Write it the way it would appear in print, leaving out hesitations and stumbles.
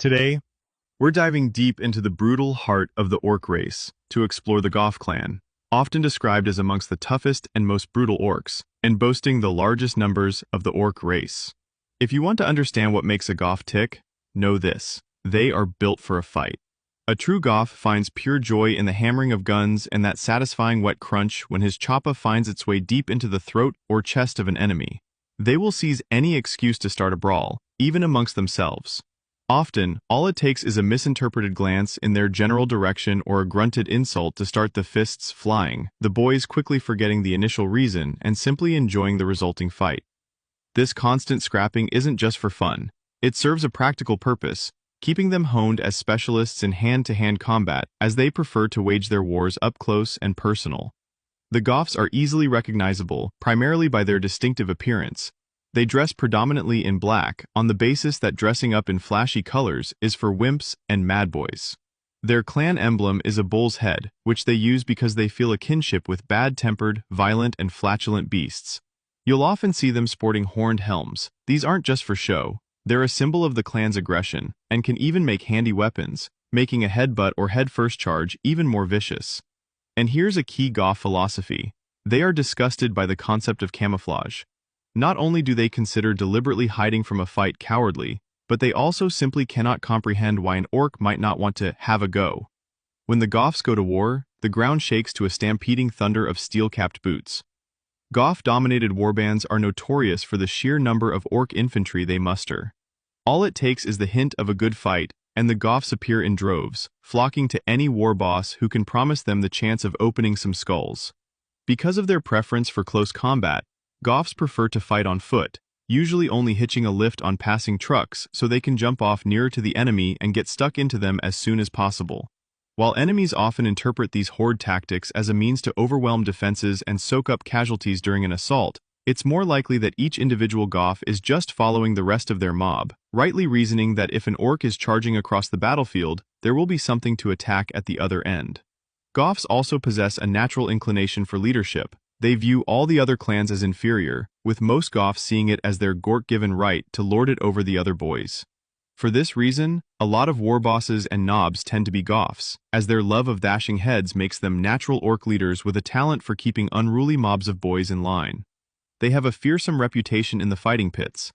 Today, we're diving deep into the brutal heart of the orc race to explore the Goff clan, often described as amongst the toughest and most brutal orcs, and boasting the largest numbers of the orc race. If you want to understand what makes a Goff tick, know this: they are built for a fight. A true Goff finds pure joy in the hammering of guns and that satisfying wet crunch when his choppa finds its way deep into the throat or chest of an enemy. They will seize any excuse to start a brawl, even amongst themselves. Often, all it takes is a misinterpreted glance in their general direction or a grunted insult to start the fists flying, the boys quickly forgetting the initial reason and simply enjoying the resulting fight. This constant scrapping isn't just for fun. It serves a practical purpose, keeping them honed as specialists in hand-to-hand combat, as they prefer to wage their wars up close and personal. The Goffs are easily recognizable, primarily by their distinctive appearance. They dress predominantly in black, on the basis that dressing up in flashy colors is for wimps and mad boys. Their clan emblem is a bull's head, which they use because they feel a kinship with bad-tempered, violent, and flatulent beasts. You'll often see them sporting horned helms. These aren't just for show. They're a symbol of the clan's aggression, and can even make handy weapons, making a headbutt or head-first charge even more vicious. And here's a key Goff philosophy. They are disgusted by the concept of camouflage. Not only do they consider deliberately hiding from a fight cowardly, but they also simply cannot comprehend why an orc might not want to have a go. When the Goffs go to war, the ground shakes to a stampeding thunder of steel-capped boots. Goff-dominated warbands are notorious for the sheer number of orc infantry they muster. All it takes is the hint of a good fight, and the Goffs appear in droves, flocking to any war boss who can promise them the chance of opening some skulls. Because of their preference for close combat, Goffs prefer to fight on foot, usually only hitching a lift on passing trucks so they can jump off nearer to the enemy and get stuck into them as soon as possible. While enemies often interpret these horde tactics as a means to overwhelm defenses and soak up casualties during an assault, it's more likely that each individual Goff is just following the rest of their mob, rightly reasoning that if an orc is charging across the battlefield, there will be something to attack at the other end. Goffs also possess a natural inclination for leadership. They view all the other clans as inferior, with most Goffs seeing it as their gork-given right to lord it over the other boys. For this reason, a lot of war bosses and knobs tend to be Goffs, as their love of dashing heads makes them natural orc leaders with a talent for keeping unruly mobs of boys in line. They have a fearsome reputation in the fighting pits,